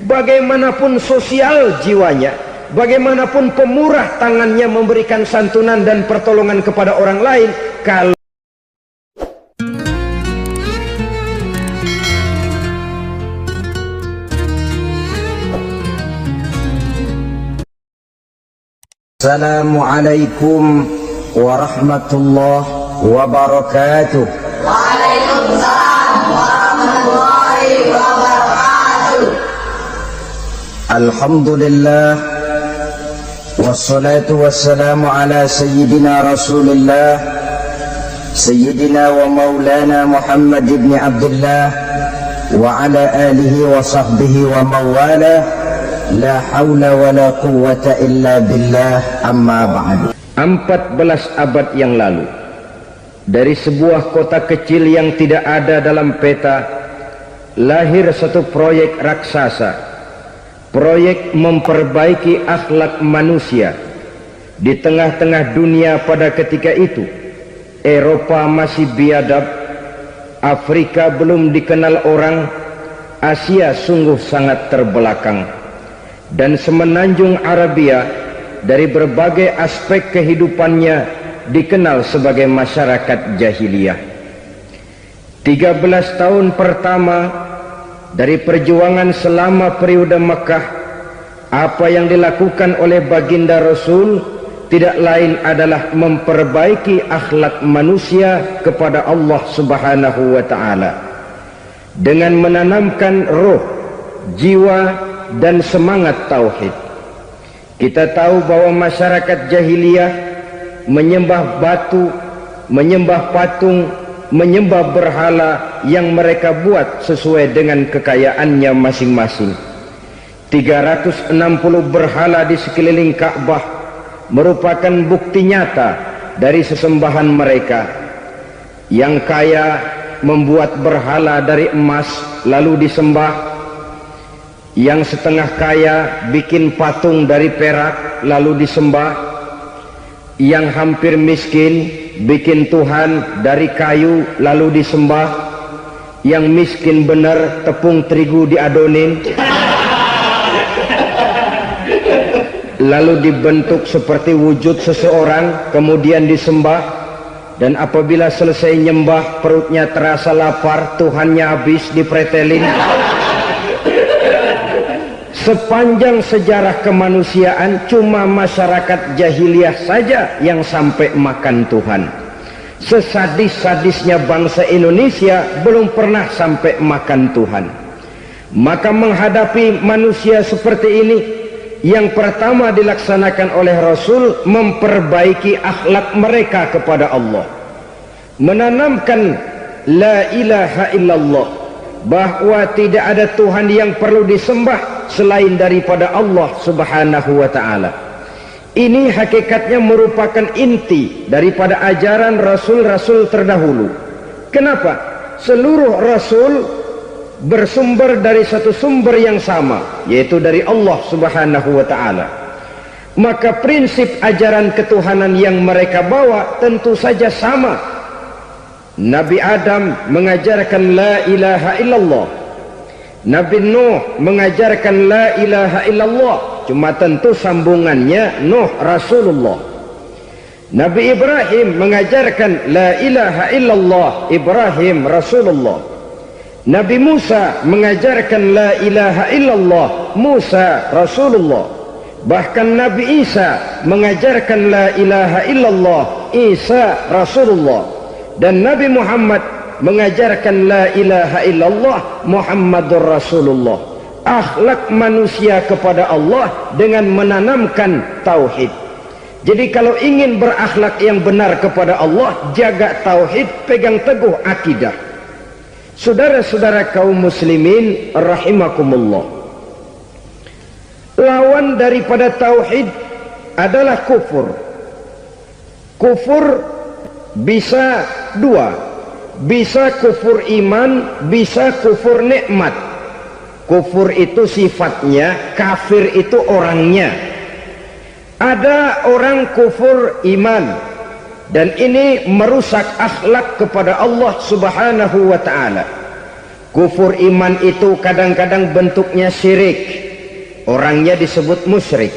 bagaimanapun sosial jiwanya, bagaimanapun pemurah tangannya memberikan santunan dan pertolongan kepada orang lain, kalau Assalamualaikum warahmatullahi wabarakatuh. Waalaikumsalam warahmatullahi wabarakatuh. Alhamdulillah, wassalatu wassalamu ala sayyidina Rasulillah, sayyidina wa maulana Muhammad ibn Abdullah wa ala alihi wa sahbihi wa mawalah. La haula wa la quwwata illa billah, amma ba'du. 14 abad yang lalu, dari sebuah kota kecil yang tidak ada dalam peta, lahir satu proyek raksasa, proyek memperbaiki akhlak manusia. Di tengah-tengah dunia pada ketika itu, Eropa masih biadab, Afrika belum dikenal orang, Asia sungguh sangat terbelakang, dan semenanjung Arabia dari berbagai aspek kehidupannya dikenal sebagai masyarakat jahiliyah. 13 tahun pertama dari perjuangan selama periode Mekah, apa yang dilakukan oleh baginda Rasul tidak lain adalah memperbaiki akhlak manusia kepada Allah Subhanahu wa ta'ala dengan menanamkan roh, jiwa dan semangat tauhid. Kita tahu bahwa masyarakat jahiliyah menyembah batu, menyembah patung, menyembah berhala yang mereka buat sesuai dengan kekayaannya masing-masing. 360 berhala di sekeliling Ka'bah merupakan bukti nyata dari sesembahan mereka. Yang kaya membuat berhala dari emas lalu disembah, yang setengah kaya bikin patung dari perak lalu disembah, yang hampir miskin bikin Tuhan dari kayu lalu disembah, yang miskin benar tepung terigu diadonin lalu dibentuk seperti wujud seseorang kemudian disembah, dan apabila selesai nyembah perutnya terasa lapar, Tuhannya habis dipretelin. Sepanjang sejarah kemanusiaan cuma masyarakat jahiliyah saja yang sampai makan Tuhan. Sesadis-sadisnya bangsa Indonesia belum pernah sampai makan Tuhan. Maka menghadapi manusia seperti ini, yang pertama dilaksanakan oleh Rasul memperbaiki akhlak mereka kepada Allah, menanamkan la ilaha illallah, bahwa tidak ada Tuhan yang perlu disembah selain daripada Allah Subhanahu wa ta'ala. Ini hakikatnya merupakan inti daripada ajaran rasul-rasul terdahulu. Kenapa? Seluruh rasul bersumber dari satu sumber yang sama, yaitu dari Allah Subhanahu wa ta'ala. Maka prinsip ajaran ketuhanan yang mereka bawa tentu saja sama. Nabi Adam mengajarkan la ilaha illallah, Nabi Nuh mengajarkan la ilaha illallah, cuma tentu sambungannya Nuh Rasulullah. Nabi Ibrahim mengajarkan la ilaha illallah, Ibrahim Rasulullah. Nabi Musa mengajarkan la ilaha illallah, Musa Rasulullah. Bahkan Nabi Isa mengajarkan la ilaha illallah, Isa Rasulullah. Dan Nabi Muhammad mengajarkan la ilaha illallah, Muhammadur Rasulullah. Akhlak manusia kepada Allah dengan menanamkan tauhid. Jadi kalau ingin berakhlak yang benar kepada Allah, jaga tauhid, pegang teguh akidah. Saudara-saudara kaum muslimin rahimakumullah, lawan daripada tauhid adalah kufur. Kufur bisa dua, bisa kufur iman, bisa kufur nikmat. Kufur itu sifatnya, kafir itu orangnya. Ada orang kufur iman, dan ini merusak akhlak kepada Allah Subhanahu wa ta'ala. Kufur iman itu kadang-kadang bentuknya syirik, orangnya disebut musyrik.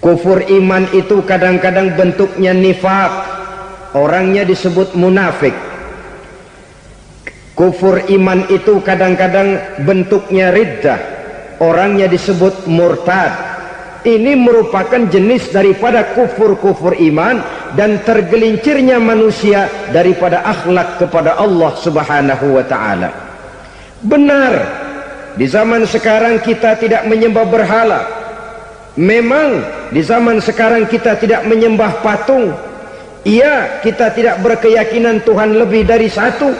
Kufur iman itu kadang-kadang bentuknya nifaq, orangnya disebut munafik. Kufur iman itu kadang-kadang bentuknya riddah, orangnya disebut murtad. Ini merupakan jenis daripada kufur-kufur iman dan tergelincirnya manusia daripada akhlak kepada Allah Subhanahu wa ta'ala. Benar, di zaman sekarang kita tidak menyembah berhala. Memang di zaman sekarang kita tidak menyembah patung. Iya, kita tidak berkeyakinan Tuhan lebih dari satu.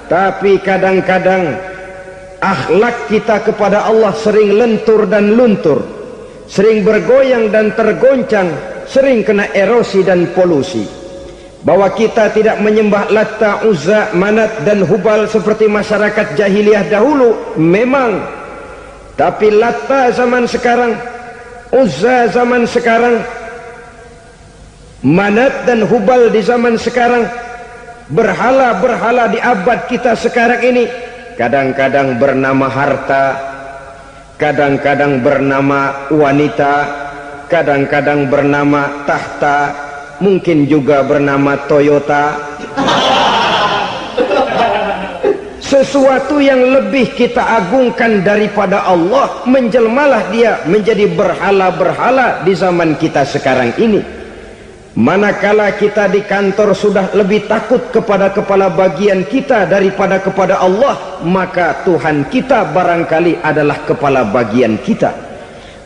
Tapi kadang-kadang akhlak kita kepada Allah sering lentur dan luntur, sering bergoyang dan tergoncang, sering kena erosi dan polusi. Bahwa kita tidak menyembah Latta, Uzza, Manat dan Hubal seperti masyarakat jahiliyah dahulu, memang. Tapi Latta zaman sekarang, Uzza zaman sekarang, Manat dan Hubal di zaman sekarang, berhala-berhala di abad kita sekarang ini, kadang-kadang bernama harta, kadang-kadang bernama wanita, kadang-kadang bernama tahta, mungkin juga bernama Toyota. Sesuatu yang lebih kita agungkan daripada Allah, menjelmalah dia menjadi berhala-berhala di zaman kita sekarang ini. Manakala kita di kantor sudah lebih takut kepada kepala bagian kita daripada kepada Allah, maka Tuhan kita barangkali adalah kepala bagian kita.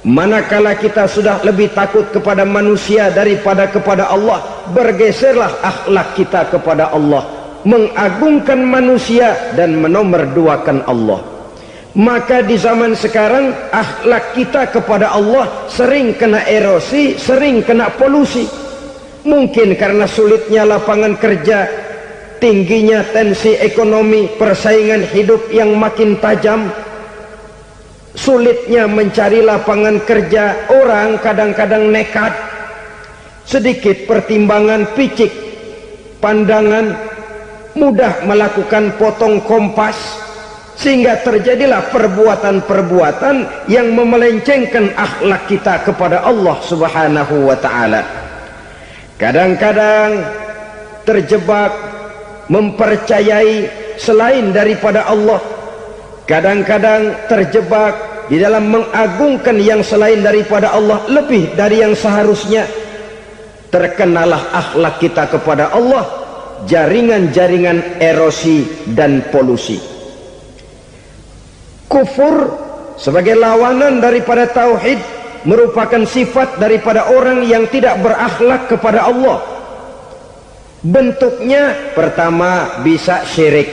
Manakala kita sudah lebih takut kepada manusia daripada kepada Allah, bergeserlah akhlak kita kepada Allah, mengagungkan manusia dan menomorduakan Allah. Maka di zaman sekarang akhlak kita kepada Allah sering kena erosi, sering kena polusi. Mungkin karena sulitnya lapangan kerja, tingginya tensi ekonomi, persaingan hidup yang makin tajam, sulitnya mencari lapangan kerja, orang kadang-kadang nekat, sedikit pertimbangan, picik pandangan, mudah melakukan potong kompas, sehingga terjadilah perbuatan-perbuatan yang memelencengkan akhlak kita kepada Allah Subhanahu wa ta'ala. Kadang-kadang terjebak mempercayai selain daripada Allah, kadang-kadang terjebak di dalam mengagungkan yang selain daripada Allah lebih dari yang seharusnya. Terkenalah akhlak kita kepada Allah jaringan-jaringan erosi dan polusi. Kufur sebagai lawanan daripada tauhid merupakan sifat daripada orang yang tidak berakhlak kepada Allah. Bentuknya pertama bisa syirik.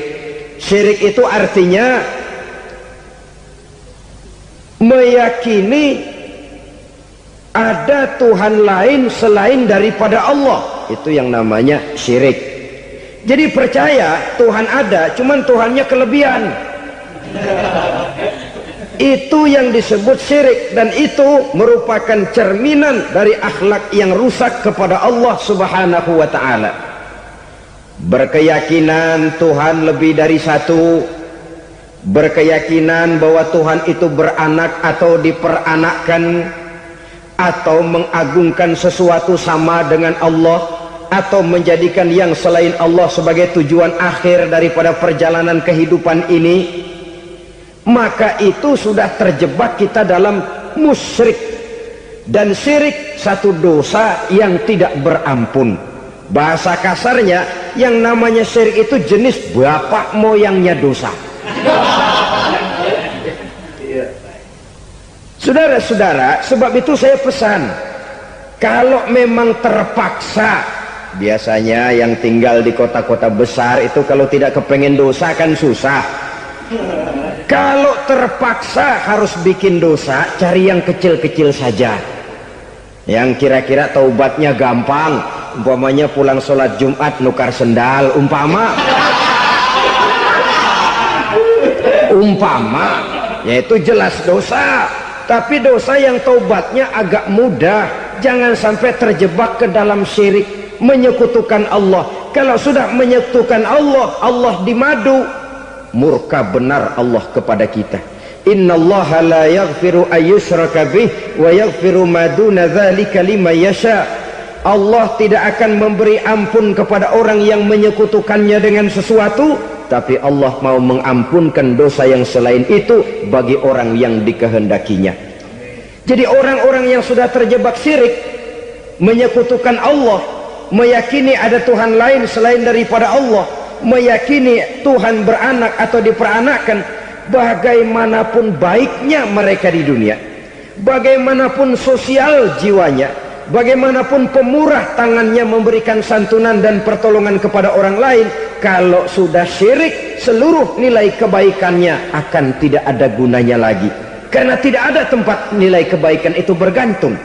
Syirik itu artinya meyakini ada Tuhan lain selain daripada Allah. Itu yang namanya syirik. Jadi percaya Tuhan ada, cuman Tuhannya kelebihan. Itu yang disebut syirik, dan itu merupakan cerminan dari akhlak yang rusak kepada Allah Subhanahu wa ta'ala. Berkeyakinan Tuhan lebih dari satu, berkeyakinan bahwa Tuhan itu beranak atau diperanakkan, atau mengagungkan sesuatu sama dengan Allah, atau menjadikan yang selain Allah sebagai tujuan akhir daripada perjalanan kehidupan ini, maka itu sudah terjebak kita dalam musyrik. Dan syirik satu dosa yang tidak berampun. Bahasa kasarnya, yang namanya syirik itu jenis bapak moyangnya dosa. Saudara-saudara, sebab itu saya pesan, kalau memang terpaksa, biasanya yang tinggal di kota-kota besar itu kalau tidak kepengen dosa kan susah. Kalau terpaksa harus bikin dosa, cari yang kecil-kecil saja, yang kira-kira taubatnya gampang. Umpamanya pulang sholat Jumat nukar sendal, umpama yaitu jelas dosa. Tapi dosa yang taubatnya agak mudah. Jangan sampai terjebak ke dalam syirik, menyekutukan Allah. Kalau sudah menyekutukan Allah, Allah dimadu. murka benar Allah kepada kita. Innallaha la yaghfiru ayyushraka bih wa yaghfiru ma duna dzalika liman yasha. Allah tidak akan memberi ampun kepada orang yang menyekutukannya dengan sesuatu, tapi Allah mau mengampunkan dosa yang selain itu bagi orang yang dikehendakinya. Jadi orang-orang yang sudah terjebak syirik, menyekutukan Allah, meyakini ada Tuhan lain selain daripada Allah, meyakini Tuhan beranak atau diperanakkan, bagaimanapun baiknya mereka di dunia, bagaimanapun sosial jiwanya, bagaimanapun pemurah tangannya memberikan santunan dan pertolongan kepada orang lain, kalau sudah syirik, seluruh nilai kebaikannya akan tidak ada gunanya lagi, karena tidak ada tempat nilai kebaikan itu bergantung.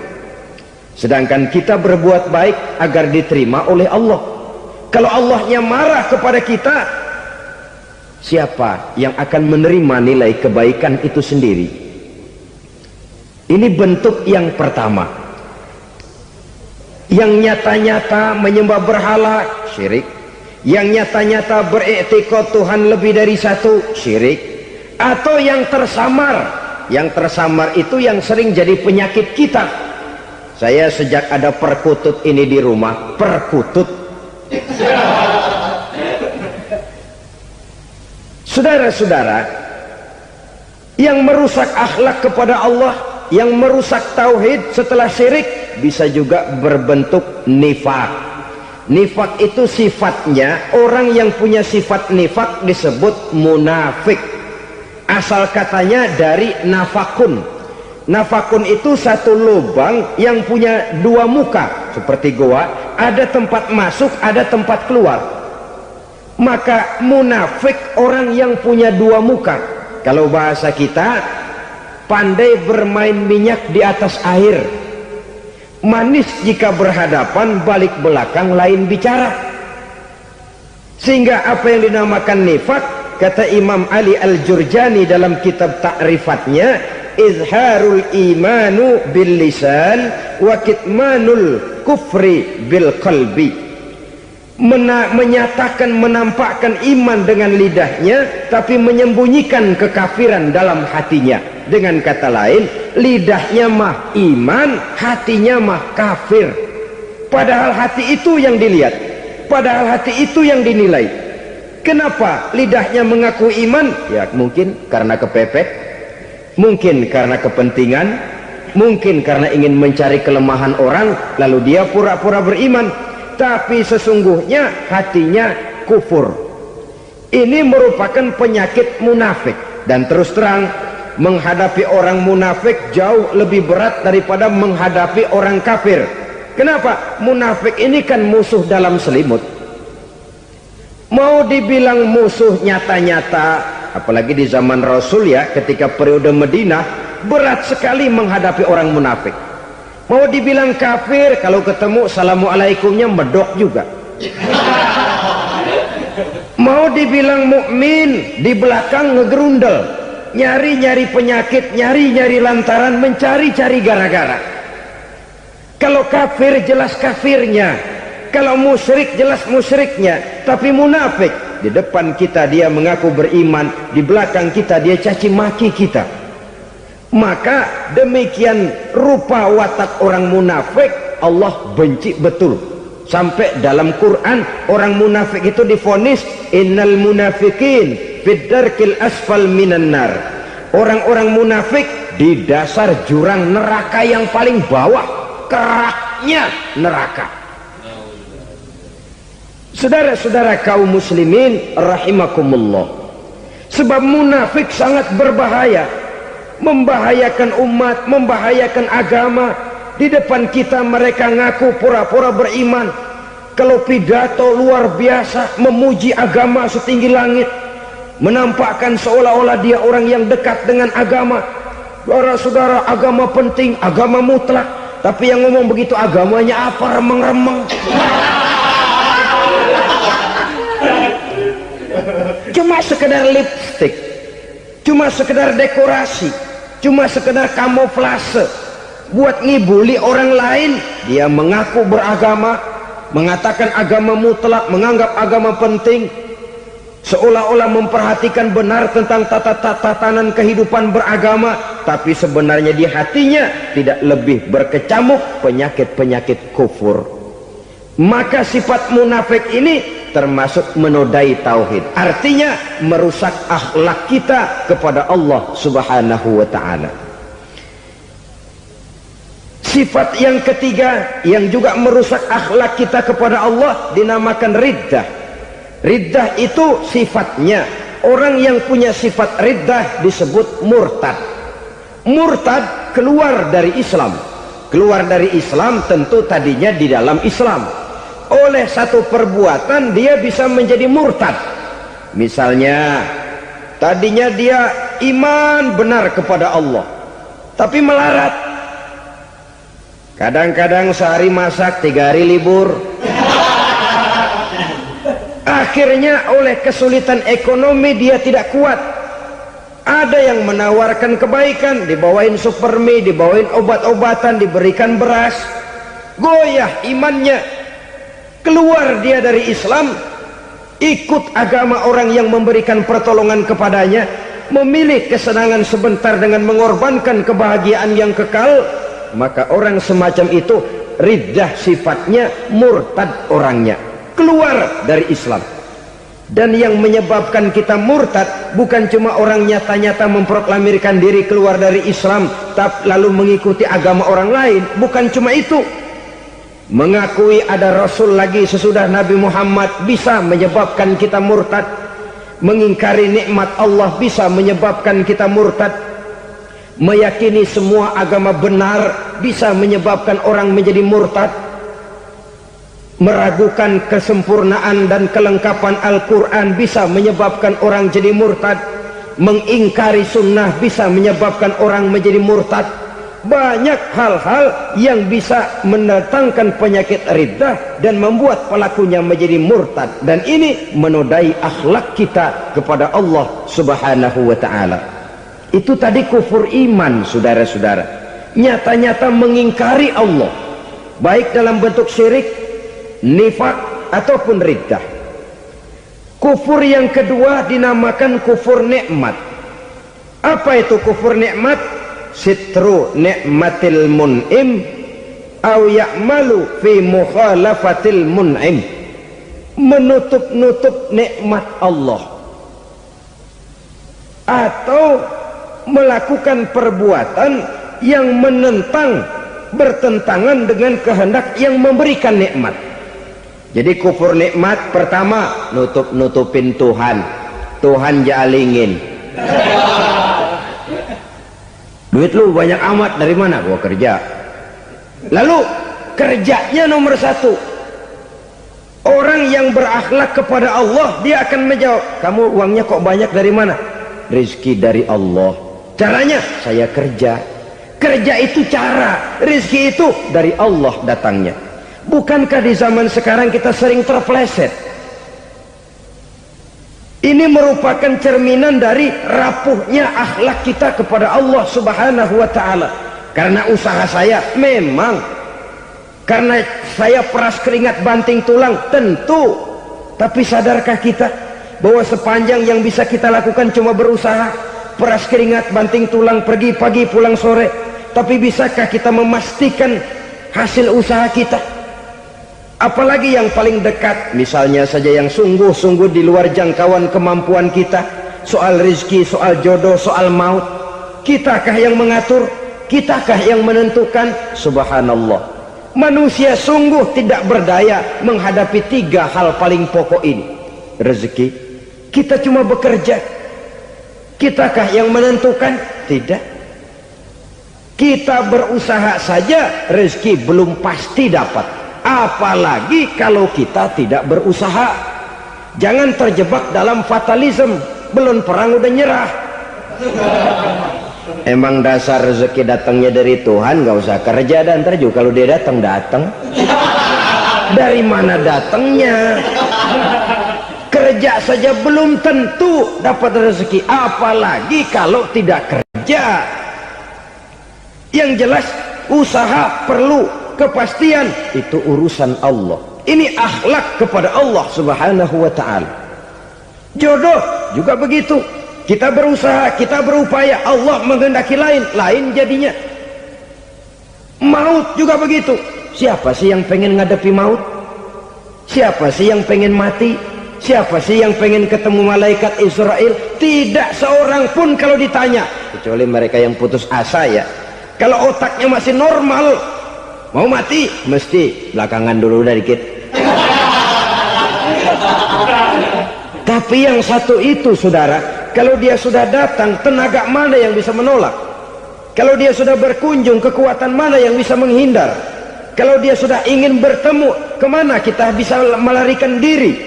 Sedangkan kita berbuat baik agar diterima oleh Allah. Kalau Allahnya marah kepada kita, siapa yang akan menerima nilai kebaikan itu sendiri? Ini bentuk yang pertama. Yang nyata-nyata menyembah berhala, syirik. Yang nyata-nyata beriktikad Tuhan lebih dari satu, syirik. Atau yang tersamar. Yang tersamar itu yang sering jadi penyakit kita. Saya sejak ada perkutut ini di rumah, perkutut. Saudara-saudara, yang merusak akhlak kepada Allah, yang merusak tauhid setelah syirik, bisa juga berbentuk nifak. Nifak itu sifatnya, orang yang punya sifat nifak disebut munafik. Asal katanya dari nafakun. Nafakun itu satu lubang yang punya dua muka, seperti goa, ada tempat masuk, ada tempat keluar. Maka munafik orang yang punya dua muka. Kalau bahasa kita, pandai bermain minyak di atas air, manis jika berhadapan, balik belakang lain bicara. Sehingga apa yang dinamakan nifak, kata Imam Ali Al-Jurjani dalam kitab ta'rifatnya, izharul imanu bil lisan wa kitmanul kufri bil qalbi. Menyatakan, menampakkan iman dengan lidahnya, tapi menyembunyikan kekafiran dalam hatinya. Dengan kata lain, lidahnya mah iman, hatinya mah kafir. Padahal hati itu yang dilihat, padahal hati itu yang dinilai. Kenapa lidahnya mengaku iman? Ya mungkin karena kepepet, mungkin karena kepentingan, mungkin karena ingin mencari kelemahan orang, lalu dia pura-pura beriman, tapi sesungguhnya hatinya kufur. Ini merupakan penyakit munafik. Dan terus terang, menghadapi orang munafik jauh lebih berat daripada menghadapi orang kafir. Kenapa? Munafik ini kan musuh dalam selimut. Mau dibilang musuh nyata-nyata, apalagi di zaman Rasul ya, ketika periode Madinah, berat sekali menghadapi orang munafik. Mau dibilang kafir, kalau ketemu assalamualaikumnya medok juga. Mau dibilang mukmin, di belakang ngegerundel, nyari-nyari penyakit, nyari-nyari lantaran, mencari-cari gara-gara. Kalau kafir jelas kafirnya, kalau musyrik jelas musyriknya. Tapi munafik, di depan kita dia mengaku beriman, di belakang kita dia caci maki kita. Maka demikian rupa watak orang munafik, Allah benci betul. Sampai dalam Quran orang munafik itu divonis innal munafikin fid darkil asfal minan nar. Orang-orang munafik di dasar jurang neraka yang paling bawah, keraknya neraka. Saudara-saudara kaum muslimin rahimakumullah, sebab munafik sangat berbahaya, membahayakan umat, membahayakan agama. Di depan kita mereka ngaku pura-pura beriman, kalau pidato luar biasa memuji agama setinggi langit, menampakkan seolah-olah dia orang yang dekat dengan agama. Saudara-saudara, agama penting, agama mutlak, tapi yang ngomong begitu agamanya apa, remeng-remeng. Cuma sekedar lipstick, cuma sekedar dekorasi, cuma sekedar kamuflase buat ngibuli orang lain. Dia mengaku beragama, mengatakan agama mutlak, menganggap agama penting, seolah-olah memperhatikan benar tentang tatanan kehidupan beragama, tapi sebenarnya di hatinya tidak lebih berkecamuk penyakit-penyakit kufur. Maka sifat munafik ini termasuk menodai tauhid, artinya merusak akhlak kita kepada Allah Subhanahu wa ta'ala. Sifat yang ketiga yang juga merusak akhlak kita kepada Allah dinamakan riddah. Riddah itu sifatnya, orang yang punya sifat riddah disebut murtad. Murtad keluar dari Islam. Keluar dari Islam tentu tadinya di dalam Islam. Oleh satu perbuatan dia bisa menjadi murtad. Misalnya tadinya dia iman benar kepada Allah, tapi melarat. Kadang-kadang sehari masak, 3 hari libur. Akhirnya oleh kesulitan ekonomi dia tidak kuat. Ada yang menawarkan kebaikan, dibawain supermi, dibawain obat-obatan, diberikan beras. Goyah imannya. Keluar dia dari Islam, ikut agama orang yang memberikan pertolongan kepadanya, memilih kesenangan sebentar dengan mengorbankan kebahagiaan yang kekal. Maka orang semacam itu riddah sifatnya, murtad orangnya, keluar dari Islam. Dan yang menyebabkan kita murtad bukan cuma orang nyata-nyata memproklamirkan diri keluar dari Islam tapi lalu mengikuti agama orang lain, bukan cuma itu. Mengakui ada Rasul lagi sesudah Nabi Muhammad bisa menyebabkan kita murtad. Mengingkari nikmat Allah bisa menyebabkan kita murtad. Meyakini semua agama benar bisa menyebabkan orang menjadi murtad. Meragukan kesempurnaan dan kelengkapan Al-Quran bisa menyebabkan orang jadi murtad. Mengingkari sunnah bisa menyebabkan orang menjadi murtad. Banyak hal-hal yang bisa mendatangkan penyakit riddah dan membuat pelakunya menjadi murtad, dan ini menodai akhlak kita kepada Allah Subhanahu wa ta'ala. Itu tadi kufur iman, saudara-saudara, nyata-nyata mengingkari Allah, baik dalam bentuk syirik, nifak ataupun riddah. Kufur yang kedua dinamakan kufur nikmat. Apa itu kufur nikmat? Sitru ni'matil mun'im au ya'malu fi mukhalafatil mun'im. Menutup-nutup nikmat Allah atau melakukan perbuatan yang menentang, bertentangan dengan kehendak yang memberikan nikmat. Jadi kufur nikmat pertama, nutup-nutupin Tuhan. Tuhan jalingin. Duit lu banyak amat, dari mana? Gua kerja. Lalu kerjanya nomor 1. Orang yang berakhlak kepada Allah, dia akan menjawab, kamu uangnya kok banyak, dari mana? Rizki dari Allah. Caranya, saya kerja. Kerja itu cara, rizki itu dari Allah datangnya. Bukankah di zaman sekarang kita sering terpeleset? Ini merupakan cerminan dari rapuhnya akhlak kita kepada Allah Subhanahu wa ta'ala. Karena usaha saya memang, karena saya peras keringat banting tulang, tentu. Tapi sadarkah kita bahwa sepanjang yang bisa kita lakukan cuma berusaha, peras keringat banting tulang, pergi pagi pulang sore? Tapi bisakah kita memastikan hasil usaha kita? Apalagi yang paling dekat, misalnya saja yang sungguh-sungguh di luar jangkauan kemampuan kita, soal rezeki, soal jodoh, soal maut. Kitakah yang mengatur? Kitakah yang menentukan? Subhanallah, manusia sungguh tidak berdaya menghadapi 3 hal paling pokok ini. Rezeki, kita cuma bekerja. Kitakah yang menentukan? Tidak. Kita berusaha saja rezeki belum pasti dapat, apalagi kalau kita tidak berusaha. Jangan terjebak dalam fatalisme, belum perang udah nyerah. Emang dasar rezeki datangnya dari Tuhan, gak usah kerja, dan ntar juga kalau dia datang. Dari mana datangnya? Kerja saja belum tentu dapat rezeki, apalagi kalau tidak kerja. Yang jelas usaha perlu kepastian, itu urusan Allah. Ini akhlak kepada Allah Subhanahu wa ta'ala. Jodoh juga begitu. Kita berusaha, kita berupaya, Allah menghendaki lain, lain jadinya. Maut juga begitu. Siapa sih yang pengen ngadepi maut? Siapa sih yang pengen mati? Siapa sih yang pengen ketemu malaikat Israel? Tidak seorang pun kalau ditanya, kecuali mereka yang putus asa ya. Kalau otaknya masih normal, mau mati mesti belakangan dulu udah dikit. Tapi yang satu itu saudara, kalau dia sudah datang, tenaga mana yang bisa menolak? Kalau dia sudah berkunjung, kekuatan mana yang bisa menghindar? Kalau dia sudah ingin bertemu, kemana kita bisa melarikan diri?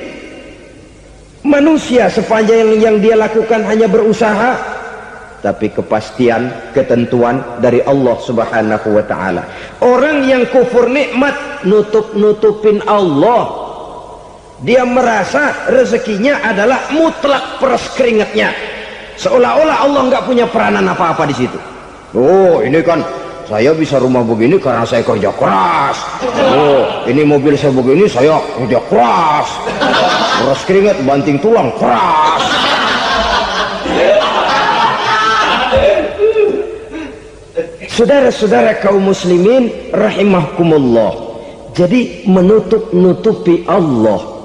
Manusia sepanjang yang dia lakukan hanya berusaha, tapi kepastian, ketentuan dari Allah subhanahu wa ta'ala. Orang yang kufur nikmat, nutup-nutupin Allah. Dia merasa rezekinya adalah mutlak peres keringatnya, seolah-olah Allah nggak punya peranan apa-apa di situ. Oh, ini kan saya bisa rumah begini karena saya kerja keras. Oh, ini mobil saya begini saya kerja keras. Peres keringat, banting tulang keras. Saudara-saudara kaum muslimin rahimahkumullah, jadi menutup-nutupi Allah.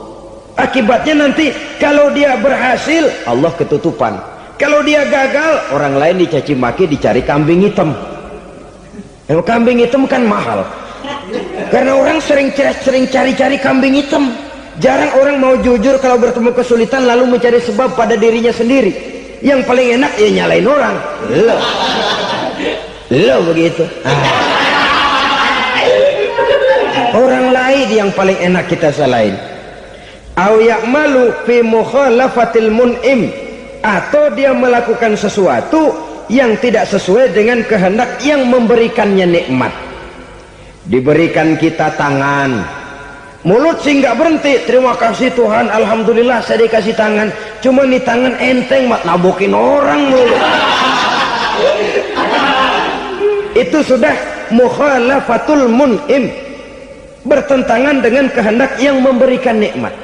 Akibatnya nanti kalau dia berhasil, Allah ketutupan. Kalau dia gagal, orang lain dicaci maki, dicari kambing hitam. Yang kambing hitam kan mahal, karena orang sering cari-cari kambing hitam. Jarang orang mau jujur kalau bertemu kesulitan lalu mencari sebab pada dirinya sendiri. Yang paling enak ya nyalain orang. Lo begitu. Orang lain yang paling enak kita salahin. Au ya'malu fi mukhalafatil mun'im, atau dia melakukan sesuatu yang tidak sesuai dengan kehendak yang memberikannya nikmat. Diberikan kita tangan, mulut sih nggak berhenti, terima kasih Tuhan, alhamdulillah saya dikasih tangan. Cuma nih tangan enteng mat nabokin orang mulut. Itu sudah mukhalafatul mun'im, bertentangan dengan kehendak yang memberikan nikmat.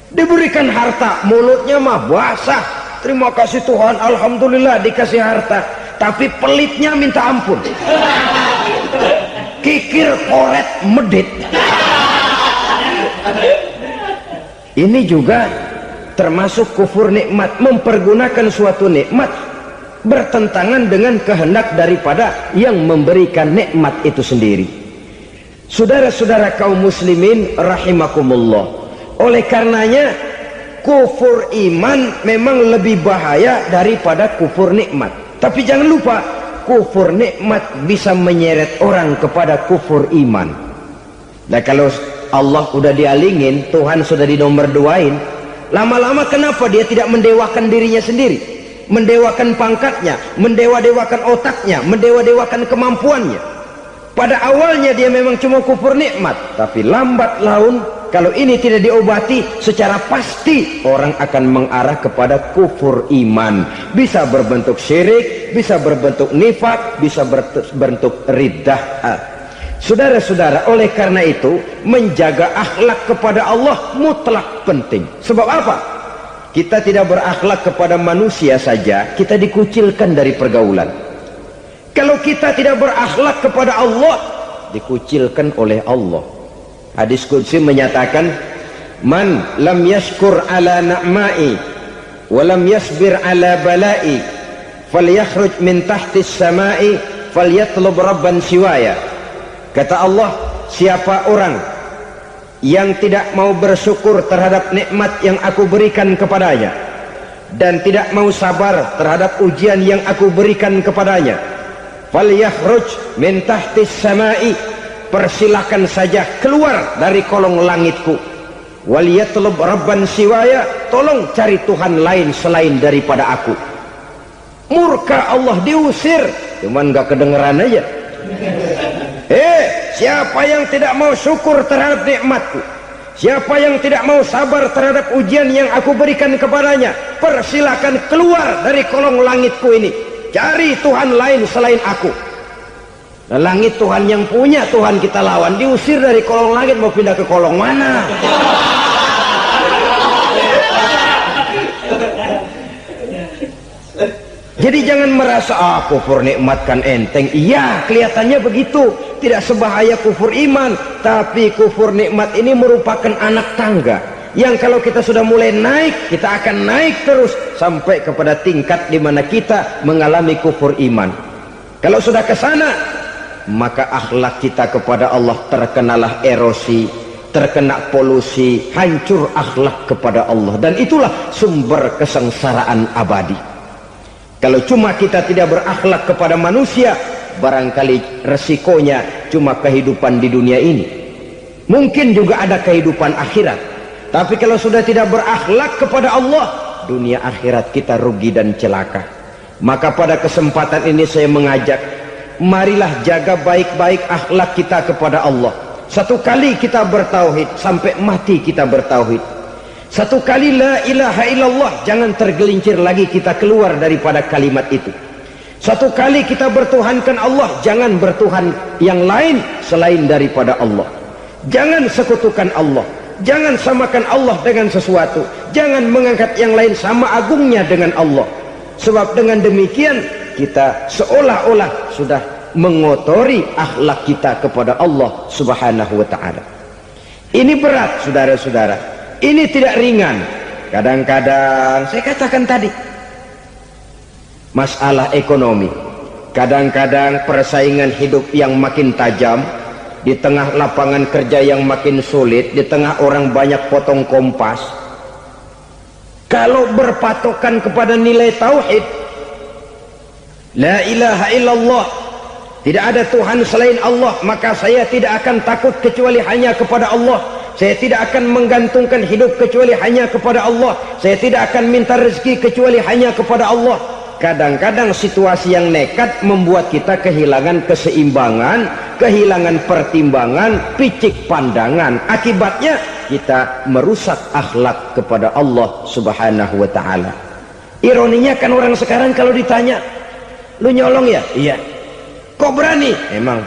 Diberikan harta, mulutnya mah basah, terima kasih Tuhan, alhamdulillah dikasih harta, tapi pelitnya minta ampun, kikir koret medit. Ini juga termasuk kufur nikmat, mempergunakan suatu nikmat bertentangan dengan kehendak daripada yang memberikan nikmat itu sendiri. Saudara-saudara kaum muslimin rahimakumullah, oleh karenanya kufur iman memang lebih bahaya daripada kufur nikmat. Tapi jangan lupa, kufur nikmat bisa menyeret orang kepada kufur iman. Nah kalau Allah udah dialingin, Tuhan sudah dinomor duain, lama-lama kenapa dia tidak mendewakan dirinya sendiri, mendewakan pangkatnya, mendewa-dewakan otaknya, mendewa-dewakan kemampuannya? Pada awalnya dia memang cuma kufur nikmat, tapi lambat laun kalau ini tidak diobati secara pasti, orang akan mengarah kepada kufur iman. Bisa berbentuk syirik, bisa berbentuk nifak, bisa berbentuk riddah. Saudara-saudara, oleh karena itu menjaga akhlak kepada Allah mutlak penting. Sebab apa? Kita tidak berakhlak kepada manusia saja, kita dikucilkan dari pergaulan. Kalau kita tidak berakhlak kepada Allah, dikucilkan oleh Allah. Hadis qudsi menyatakan, man lam yashkur ala na'mai wa lam yasbir ala balai falyakhruj min tahtis samai falyatlub rabban siwaya. Kata Allah, siapa orang yang tidak mau bersyukur terhadap nikmat yang aku berikan kepadanya dan tidak mau sabar terhadap ujian yang aku berikan kepadanya, falyakhruj min tahtis samai, persilahkan saja keluar dari kolong langitku, waliyatlub rabban siwaya, tolong cari Tuhan lain selain daripada aku. Murka Allah, diusir, cuman gak kedengeran aja. Siapa yang tidak mau syukur terhadap nikmatku, siapa yang tidak mau sabar terhadap ujian yang aku berikan kepadanya, persilahkan keluar dari kolong langitku ini, cari Tuhan lain selain aku. Nah, langit Tuhan yang punya, Tuhan kita lawan, diusir dari kolong langit, mau pindah ke kolong mana? Jadi jangan merasa kufur nikmat kan enteng. Iya, kelihatannya begitu, tidak sebahaya kufur iman. Tapi kufur nikmat ini merupakan anak tangga yang kalau kita sudah mulai naik, kita akan naik terus sampai kepada tingkat di mana kita mengalami kufur iman. Kalau sudah ke sana, maka akhlak kita kepada Allah terkenalah erosi, terkena polusi, hancur akhlak kepada Allah, dan itulah sumber kesengsaraan abadi. Kalau cuma kita tidak berakhlak kepada manusia, barangkali resikonya cuma kehidupan di dunia ini. Mungkin juga ada kehidupan akhirat. Tapi kalau sudah tidak berakhlak kepada Allah, dunia akhirat kita rugi dan celaka. Maka pada kesempatan ini saya mengajak, marilah jaga baik-baik akhlak kita kepada Allah. Satu kali kita bertauhid, sampai mati kita bertauhid. Satu kali la ilaha illallah, jangan tergelincir lagi kita keluar daripada kalimat itu. Satu kali kita bertuhankan Allah, jangan bertuhan yang lain selain daripada Allah. Jangan sekutukan Allah, jangan samakan Allah dengan sesuatu, jangan mengangkat yang lain sama agungnya dengan Allah. Sebab dengan demikian kita seolah-olah sudah mengotori akhlak kita kepada Allah subhanahu wa ta'ala. Ini berat, saudara-saudara. Ini tidak ringan. Kadang-kadang saya katakan tadi, masalah ekonomi, kadang-kadang persaingan hidup yang makin tajam, di tengah lapangan kerja yang makin sulit, di tengah orang banyak potong kompas. Kalau berpatokan kepada nilai tauhid, la ilaha illallah, tidak ada Tuhan selain Allah, maka saya tidak akan takut kecuali hanya kepada Allah. Saya tidak akan menggantungkan hidup kecuali hanya kepada Allah. Saya tidak akan minta rezeki kecuali hanya kepada Allah. Kadang-kadang situasi yang nekat membuat kita kehilangan keseimbangan, kehilangan pertimbangan, picik pandangan. Akibatnya kita merusak akhlak kepada Allah subhanahu wa ta'ala. Ironinya kan orang sekarang kalau ditanya, lu nyolong ya? Iya. Kok berani? Emang.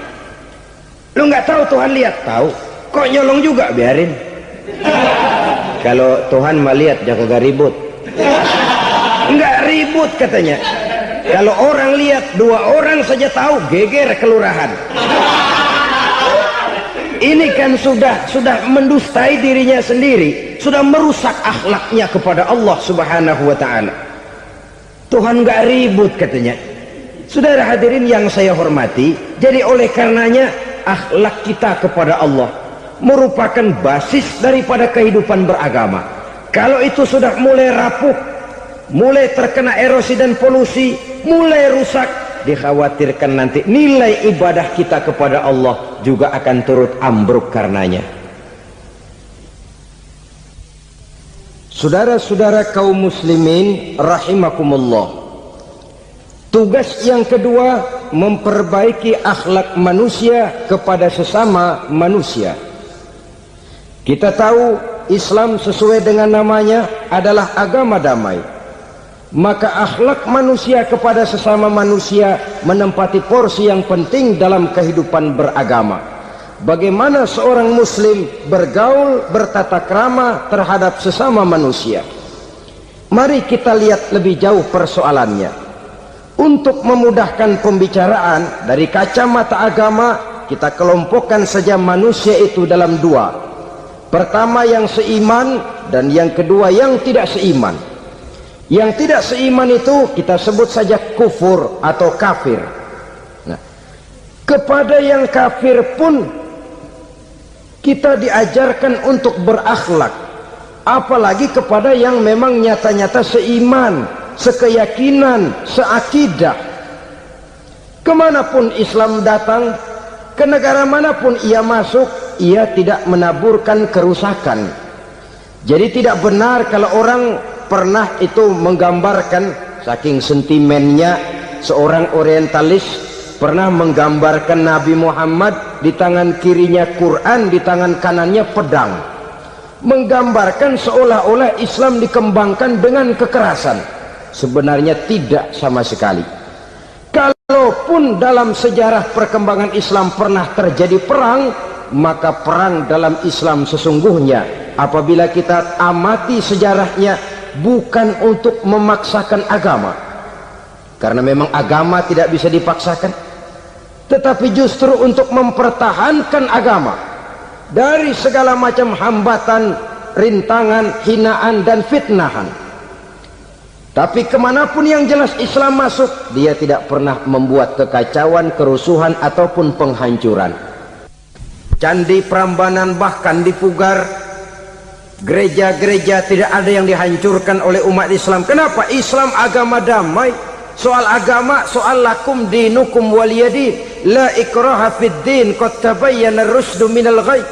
Lu nggak tahu Tuhan lihat? Tahu. Kok nyolong juga? Biarin. Kalau Tuhan mah lihat, jangan gak ribut. Enggak ribut katanya. Kalau orang lihat, 2 orang saja tahu, geger kelurahan. Ini kan sudah mendustai dirinya sendiri, sudah merusak akhlaknya kepada Allah subhanahu wa ta'ala. Tuhan gak ribut katanya. Saudara hadirin yang saya hormati, jadi oleh karenanya akhlak kita kepada Allah merupakan basis daripada kehidupan beragama. Kalau itu sudah mulai rapuh, mulai terkena erosi dan polusi, mulai rusak, dikhawatirkan nanti nilai ibadah kita kepada Allah juga akan turut ambruk karenanya. Saudara-saudara kaum muslimin rahimakumullah, tugas yang kedua memperbaiki akhlak manusia kepada sesama manusia. Kita tahu Islam sesuai dengan namanya adalah agama damai. Maka akhlak manusia kepada sesama manusia menempati porsi yang penting dalam kehidupan beragama. Bagaimana seorang muslim bergaul, bertata krama terhadap sesama manusia. Mari kita lihat lebih jauh persoalannya. Untuk memudahkan pembicaraan dari kacamata agama, kita kelompokkan saja manusia itu dalam 2. Pertama yang seiman, dan yang kedua yang tidak seiman. Yang tidak seiman itu kita sebut saja kufur atau kafir. Nah, kepada yang kafir pun kita diajarkan untuk berakhlak, apalagi kepada yang memang nyata-nyata seiman, sekeyakinan, seakidah. Kemanapun Islam datang, ke negara manapun ia masuk, ia tidak menaburkan kerusakan. Jadi tidak benar kalau orang pernah itu menggambarkan, saking sentimennya seorang orientalis pernah menggambarkan Nabi Muhammad di tangan kirinya Quran, di tangan kanannya pedang, menggambarkan seolah-olah Islam dikembangkan dengan kekerasan. Sebenarnya tidak sama sekali. Kalaupun dalam sejarah perkembangan Islam pernah terjadi perang, maka perang dalam Islam sesungguhnya apabila kita amati sejarahnya bukan untuk memaksakan agama, karena memang agama tidak bisa dipaksakan, tetapi justru untuk mempertahankan agama dari segala macam hambatan, rintangan, hinaan dan fitnahan. Tapi kemanapun yang jelas Islam masuk, dia tidak pernah membuat kekacauan, kerusuhan ataupun penghancuran. Candi Prambanan bahkan dipugar, gereja-gereja tidak ada yang dihancurkan oleh umat Islam. Kenapa? Islam agama damai. Soal agama, soal lakum dinukum waliyadin, la ikraha fid din, qad tabayyana ar-rusdu minal ghayy.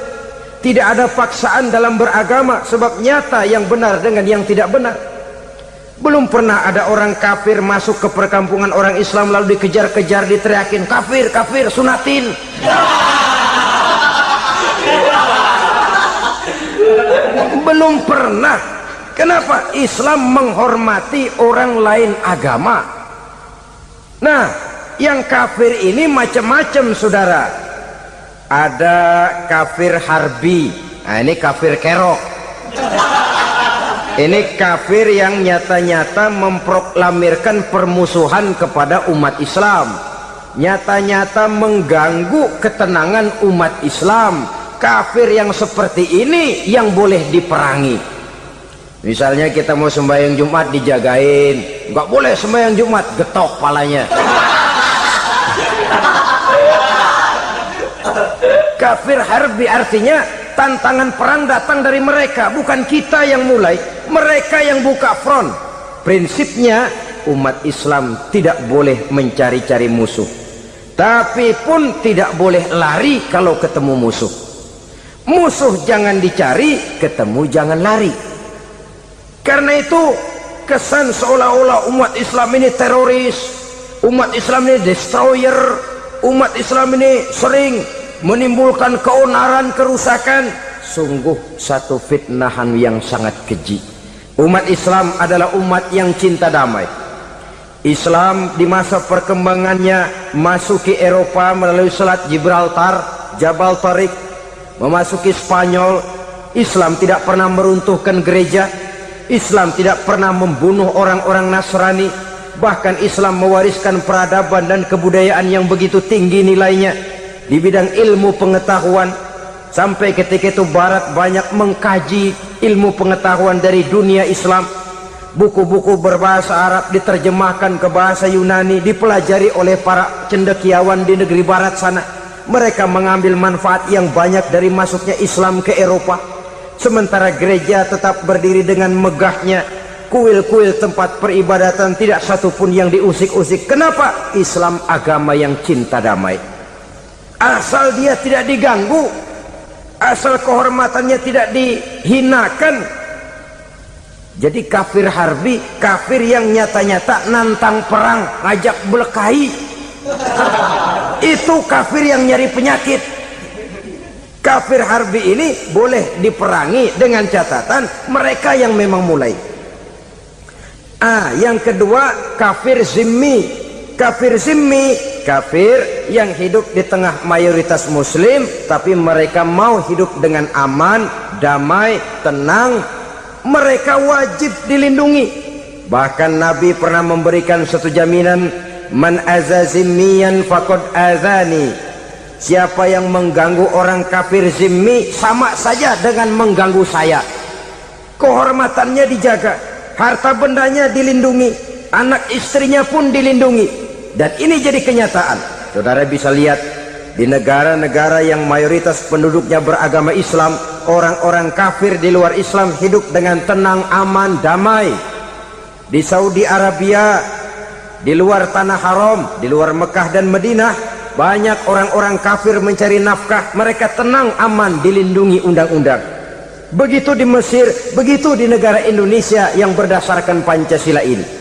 Tidak ada paksaan dalam beragama, sebab nyata yang benar dengan yang tidak benar. Belum pernah ada orang kafir masuk ke perkampungan orang Islam lalu dikejar-kejar, diteriakin kafir, kafir, sunatin. Belum pernah. Kenapa? Islam menghormati orang lain agama. Nah, yang kafir ini macam-macam, saudara. Ada kafir harbi. Nah, ini kafir kerok. Ini kafir yang nyata-nyata memproklamirkan permusuhan kepada umat Islam, nyata-nyata mengganggu ketenangan umat Islam. Kafir yang seperti ini yang boleh diperangi. Misalnya kita mau sembahyang Jumat dijagain, nggak boleh sembahyang Jumat, getok palanya. Kafir harbi artinya tantangan perang datang dari mereka, bukan kita yang mulai, mereka yang buka front. Prinsipnya umat Islam tidak boleh mencari-cari musuh, tapi pun tidak boleh lari kalau ketemu musuh. Musuh jangan dicari, ketemu jangan lari. Karena itu kesan seolah-olah umat Islam ini teroris, umat Islam ini destroyer, umat Islam ini sering menimbulkan keonaran, kerusakan. Sungguh satu fitnahan yang sangat keji. Umat Islam adalah umat yang cinta damai. Islam di masa perkembangannya masuki Eropa melalui Selat Gibraltar, Jabal Tariq, memasuki Spanyol. Islam tidak pernah meruntuhkan gereja, Islam tidak pernah membunuh orang-orang Nasrani. Bahkan Islam mewariskan peradaban dan kebudayaan yang begitu tinggi nilainya di bidang ilmu pengetahuan, sampai ketika itu Barat banyak mengkaji ilmu pengetahuan dari dunia Islam. Buku-buku berbahasa Arab diterjemahkan ke bahasa Yunani, dipelajari oleh para cendekiawan di negeri Barat sana. Mereka mengambil manfaat yang banyak dari masuknya Islam ke Eropa. Sementara gereja tetap berdiri dengan megahnya, kuil-kuil tempat peribadatan tidak satupun yang diusik-usik. Kenapa? Islam agama yang cinta damai. Asal dia tidak diganggu, asal kehormatannya tidak dihinakan. Jadi kafir harbi, kafir yang nyata-nyata nantang perang, ngajak berkelahi. Itu kafir yang nyari penyakit. Kafir harbi ini boleh diperangi dengan catatan mereka yang memang mulai. Yang kedua kafir zimmi. Kafir zimmi, kafir yang hidup di tengah mayoritas muslim, tapi mereka mau hidup dengan aman, damai, tenang. Mereka wajib dilindungi. Bahkan Nabi pernah memberikan satu jaminan, man aza zimmiyan faqad azani. Siapa yang mengganggu orang kafir zimmi sama saja dengan mengganggu saya. Kehormatannya dijaga, harta bendanya dilindungi, anak istrinya pun dilindungi. Dan ini jadi kenyataan. Saudara bisa lihat di negara-negara yang mayoritas penduduknya beragama Islam, orang-orang kafir di luar Islam hidup dengan tenang, aman, damai. Di Saudi Arabia, di luar tanah haram, di luar Mekah dan Madinah, banyak orang-orang kafir mencari nafkah. Mereka tenang, aman, dilindungi undang-undang. Begitu di Mesir, begitu di negara Indonesia yang berdasarkan Pancasila ini.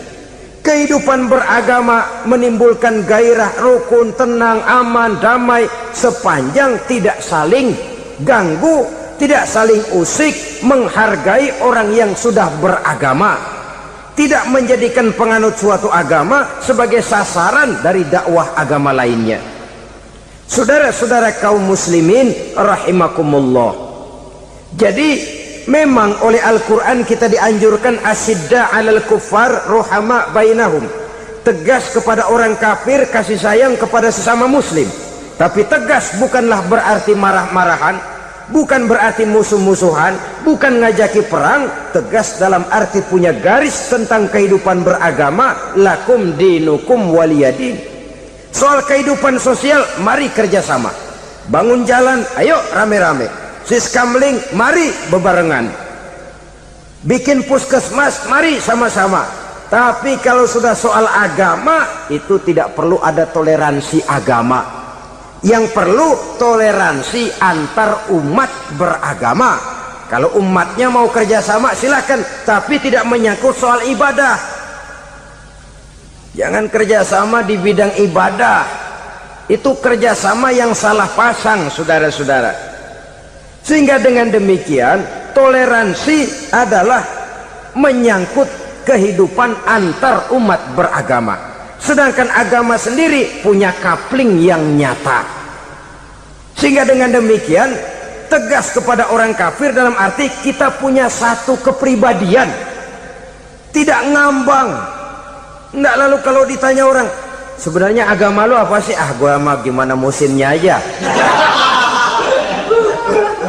Kehidupan beragama menimbulkan gairah, rukun, tenang, aman, damai, sepanjang tidak saling ganggu, tidak saling usik, menghargai orang yang sudah beragama, tidak menjadikan penganut suatu agama sebagai sasaran dari dakwah agama lainnya. Saudara-saudara kaum muslimin rahimakumullah. Jadi memang oleh Al-Quran kita dianjurkan asyidda 'alal kuffar ruhama bainahum. tegas kepada orang kafir, kasih sayang kepada sesama muslim. Tapi tegas bukanlah berarti marah-marahan, bukan berarti musuh-musuhan, bukan ngajaki perang. Tegas dalam arti punya garis tentang kehidupan beragama. Lakum dinukum waliyadin. Soal kehidupan sosial, mari kerjasama. Bangun jalan, ayo rame-rame. Siskamling, mari bebarengan. Bikin puskesmas, mari sama-sama. Tapi kalau sudah soal agama, itu tidak perlu ada toleransi agama. Yang perlu toleransi antar umat beragama. Kalau umatnya mau kerjasama silakan, tapi tidak menyangkut soal ibadah. Jangan kerjasama di bidang ibadah. Itu kerjasama yang salah pasang, saudara-saudara. Sehingga dengan demikian toleransi adalah menyangkut kehidupan antar umat beragama. Sedangkan agama sendiri punya kapling yang nyata. Sehingga dengan demikian tegas kepada orang kafir dalam arti kita punya satu kepribadian, tidak ngambang. Enggak, lalu kalau ditanya orang, sebenarnya agama lu apa sih? Ah, gua mah gimana musimnya aja.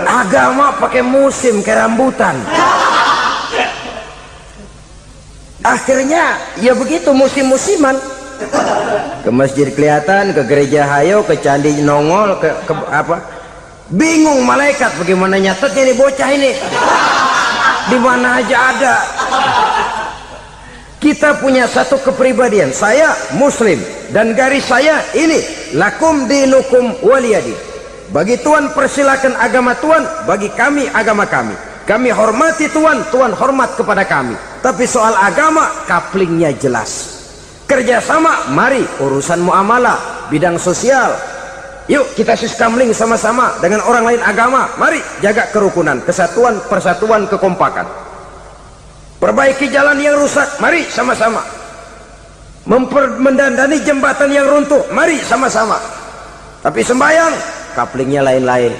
Agama pakai musim kayak rambutan. Akhirnya ya begitu, musim-musiman. Ke masjid kelihatan, ke gereja hayo, ke candi nongol, ke apa? Bingung malaikat bagaimana nyatetnya nih bocah ini. Di mana aja ada. Kita punya satu kepribadian. Saya muslim dan garis saya ini, lakum dinukum waliyadin. Bagi Tuhan persilakan agama Tuhan, bagi kami agama kami. Kami hormati Tuhan, Tuhan hormat kepada kami. Tapi soal agama, kaplingnya jelas. Kerjasama, mari urusan muamalah, bidang sosial. Yuk kita siskamling sama-sama dengan orang lain agama. Mari jaga kerukunan, kesatuan, persatuan, kekompakan. Perbaiki jalan yang rusak, mari sama-sama. Mendandani jembatan yang runtuh, mari sama-sama. Tapi sembahyang, kaplingnya lain-lain.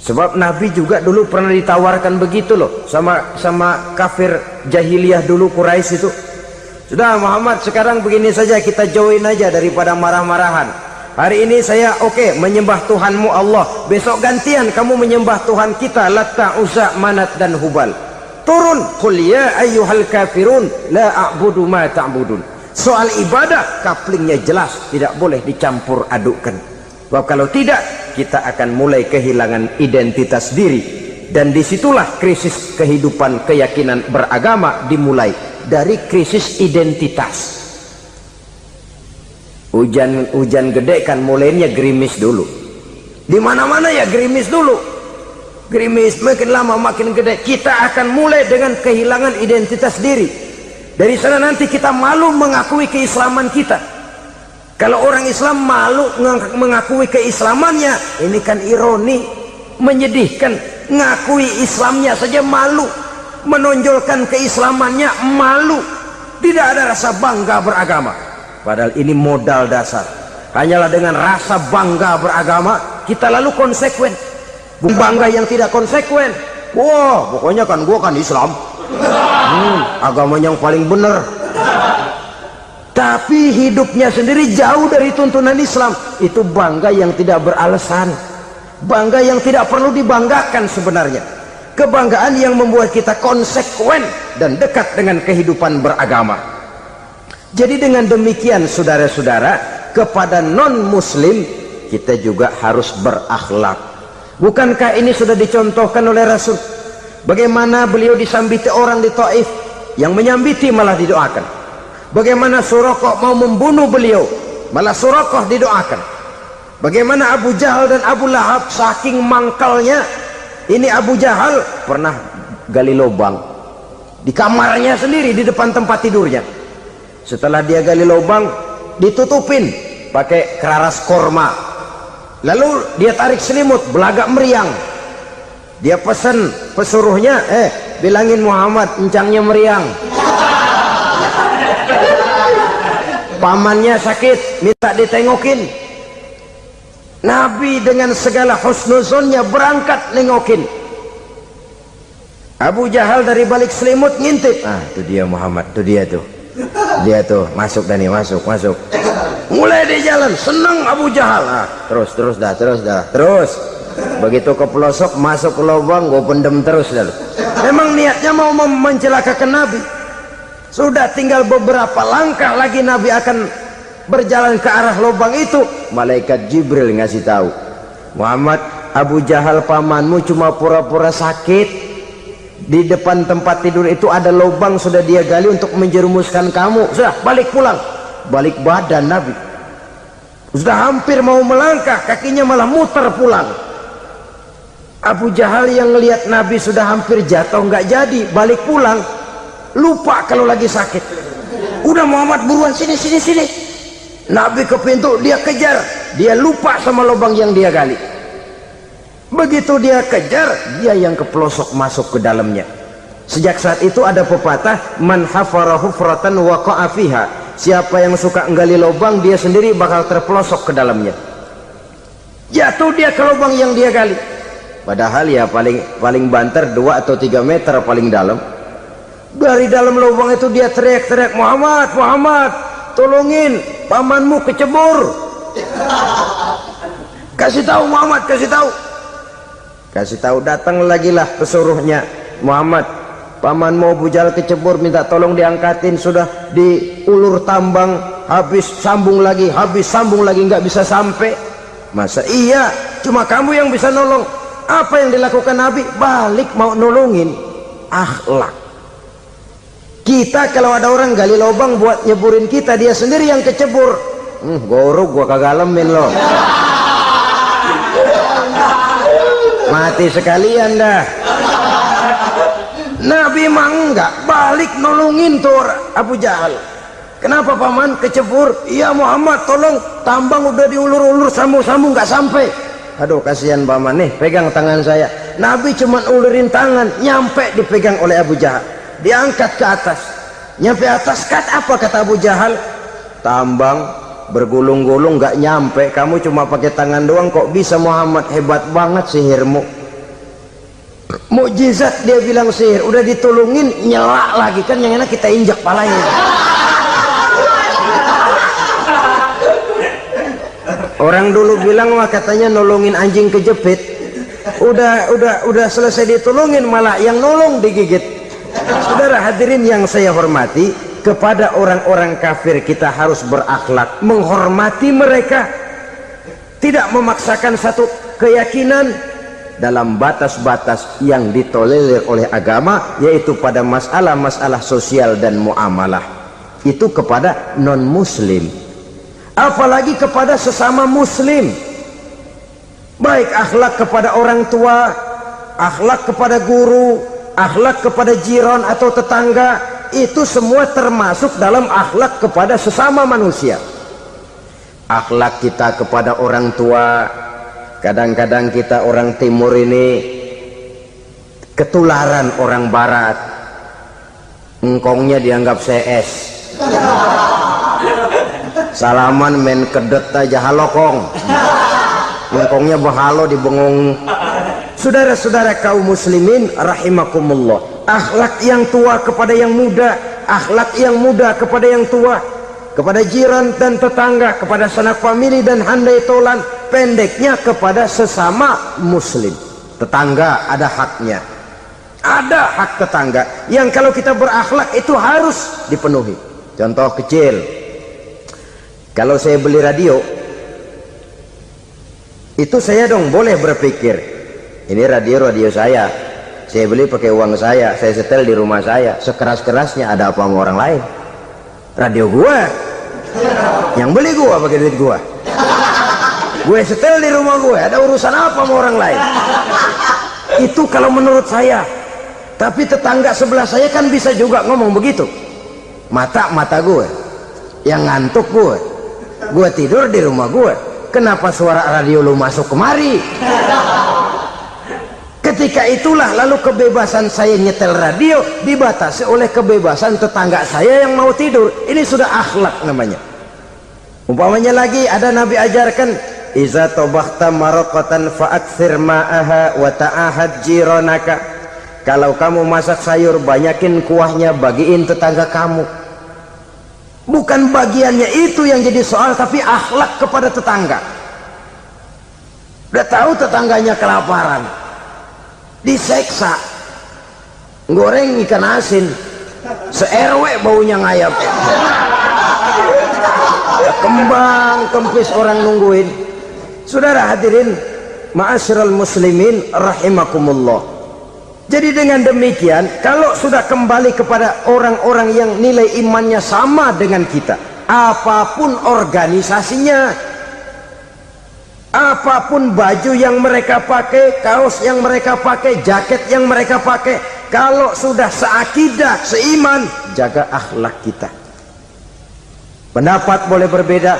Sebab Nabi juga dulu pernah ditawarkan begitu loh sama kafir jahiliyah dulu, Quraisy itu. Sudah Muhammad, sekarang begini saja, kita join aja daripada marah-marahan. Hari ini saya oke, menyembah Tuhanmu Allah. Besok gantian kamu menyembah Tuhan kita, Latta, Uzza, Manat dan Hubal. Turun, qul ya ayyuhal kafirun la a'budu ma ta'budun. Soal ibadah kaplingnya jelas, tidak boleh dicampur adukkan. Sebab kalau tidak, kita akan mulai kehilangan identitas diri. Dan disitulah krisis kehidupan keyakinan beragama dimulai. Dari krisis identitas. Hujan gede kan mulainya gerimis dulu. Di mana-mana ya gerimis dulu. Gerimis makin lama makin gede. Kita akan mulai dengan kehilangan identitas diri. Dari sana nanti kita malu mengakui keislaman kita. Kalau orang Islam malu mengakui keislamannya, ini kan ironi, menyedihkan. Ngakui Islamnya saja malu, menonjolkan keislamannya malu, tidak ada rasa bangga beragama. Padahal ini modal dasar. Hanyalah dengan rasa bangga beragama kita lalu konsekuen. Bukan bangga yang tidak konsekuen. Wah, pokoknya kan gua kan Islam, agama yang paling benar. Tapi hidupnya sendiri jauh dari tuntunan Islam. Itu bangga yang tidak beralasan, bangga yang tidak perlu dibanggakan sebenarnya. Kebanggaan yang membuat kita konsekuen dan dekat dengan kehidupan beragama. Jadi dengan demikian saudara-saudara, kepada non muslim kita juga harus berakhlak. Bukankah ini sudah dicontohkan oleh Rasul? Bagaimana beliau disambiti orang di Taif, yang menyambiti malah didoakan. Bagaimana Suraqah mau membunuh beliau, malah Suraqah didoakan. Bagaimana Abu Jahal dan Abu Lahab saking mangkalnya. Ini Abu Jahal pernah gali lubang di kamarnya sendiri, di depan tempat tidurnya. Setelah dia gali lubang, ditutupin pakai keraras korma. Lalu dia tarik selimut, belagak meriang. Dia pesan pesuruhnya, bilangin Muhammad encangnya meriang. Pamannya sakit, minta ditengokin. Nabi dengan segala husnuzonnya berangkat nengokin. Abu Jahal dari balik selimut ngintip. Ah, itu dia Muhammad, itu dia tuh. Dia tuh masuk dan masuk. Mulai di jalan senang Abu Jahal. Terus. Begitu ke pelosok masuk ke lubang, gue pendem terus dah. Memang niatnya mau mencelakakan Nabi. Sudah tinggal beberapa langkah lagi Nabi akan berjalan ke arah lubang itu. Malaikat Jibril ngasih tahu, Muhammad, Abu Jahal pamanmu cuma pura-pura sakit. Di depan tempat tidur itu ada lubang sudah dia gali untuk menjerumuskan kamu. Sudah balik pulang. Balik badan Nabi. Sudah hampir mau melangkah, kakinya malah muter pulang. Abu Jahal yang ngelihat Nabi sudah hampir jatuh nggak jadi, balik pulang. Lupa kalau lagi sakit. Udah Muhammad buruan sini. Nabi ke pintu, dia kejar. Dia lupa sama lubang yang dia gali. Begitu dia kejar, dia yang ke pelosok masuk ke dalamnya. Sejak saat itu ada pepatah, man hafara hufratan waqa'a fiha. Siapa yang suka nggali lubang, dia sendiri bakal terpelosok ke dalamnya. Jatuh dia ke lubang yang dia gali. Padahal ya paling banter 2 atau 3 meter paling dalam. Dari dalam lubang itu dia teriak-teriak, Muhammad, tolongin, pamanmu kecebur. Kasih tahu Muhammad, kasih tahu. Datang lagi lah pesuruhnya, Muhammad, pamanmu Abu Jahal kecebur, minta tolong diangkatin. Sudah diulur tambang, habis sambung lagi, nggak bisa sampai. Masa iya, cuma kamu yang bisa nolong. Apa yang dilakukan Nabi? Balik mau nolongin. Akhlak. Kita kalau ada orang gali lubang buat nyeburin kita, dia sendiri yang kecebur. Gorok gua kagak lemin loh. Mati sekalian dah. Nabi mah enggak, balik nolongin tuh Abu Jahal. Kenapa paman kecebur? Iya Muhammad, tolong, tambang udah diulur-ulur, sambung-sambung nggak sampai. Aduh kasihan paman nih, pegang tangan saya. Nabi cuma ulurin tangan, nyampe dipegang oleh Abu Jahal. Diangkat ke atas, nyampe atas. Apa kata Abu Jahal? Tambang bergulung-gulung nggak nyampe, kamu cuma pakai tangan doang kok bisa Muhammad, hebat banget sihirmu. Mukjizat dia bilang sihir, udah ditolongin nyelak lagi, kan yang enak kita injak palanya. Orang dulu bilang wah katanya nolongin anjing kejepit, udah selesai ditolongin malah yang nolong digigit. Saudara hadirin yang saya hormati, kepada orang-orang kafir kita harus berakhlak, menghormati mereka, tidak memaksakan satu keyakinan dalam batas-batas yang ditolerir oleh agama, yaitu pada masalah-masalah sosial dan muamalah. Itu kepada non-muslim, apalagi kepada sesama muslim. Baik akhlak kepada orang tua, akhlak kepada guru, akhlak kepada jiran atau tetangga, itu semua termasuk dalam akhlak kepada sesama manusia. Akhlak kita kepada orang tua, kadang-kadang kita orang timur ini ketularan orang barat. Engkongnya dianggap CS, salaman main kedet aja halokong, engkongnya bahalo dibengong. Saudara-saudara kaum muslimin rahimakumullah, akhlak yang tua kepada yang muda, akhlak yang muda kepada yang tua, kepada jiran dan tetangga, kepada sanak famili dan handai tolan, pendeknya kepada sesama muslim. Tetangga ada haknya, ada hak tetangga yang kalau kita berakhlak itu harus dipenuhi. Contoh kecil, kalau saya beli radio, itu saya dong boleh berpikir, ini radio saya beli pakai uang saya setel di rumah saya, sekeras-kerasnya ada apa sama orang lain? Radio gua, yang beli gua pakai duit gua, gue setel di rumah gue, ada urusan apa sama orang lain? Itu kalau menurut saya. Tapi tetangga sebelah saya kan bisa juga ngomong begitu. Mata gue yang ngantuk, gue tidur di rumah gue, kenapa suara radio lu masuk kemari? Ketika itulah lalu kebebasan saya nyetel radio dibatasi oleh kebebasan tetangga saya yang mau tidur. Ini sudah akhlak namanya. Umpamanya lagi ada Nabi ajarkan, iza tobakhta maraqatan fa'akthir ma'aha wa ta'ahad jiranaka. Kalau kamu masak sayur, banyakin kuahnya, bagiin tetangga kamu. Bukan bagiannya itu yang jadi soal, tapi akhlak kepada tetangga. Udah tahu tetangganya kelaparan, diseksa, goreng ikan asin, se-RW baunya ngayap, kembang kempis orang nungguin. Saudara hadirin ma'asyiral muslimin rahimakumullah. Jadi dengan demikian, kalau sudah kembali kepada orang-orang yang nilai imannya sama dengan kita, apapun organisasinya, apapun baju yang mereka pakai, kaos yang mereka pakai, jaket yang mereka pakai, kalau sudah seakidah, seiman, jaga akhlak kita. Pendapat boleh berbeda,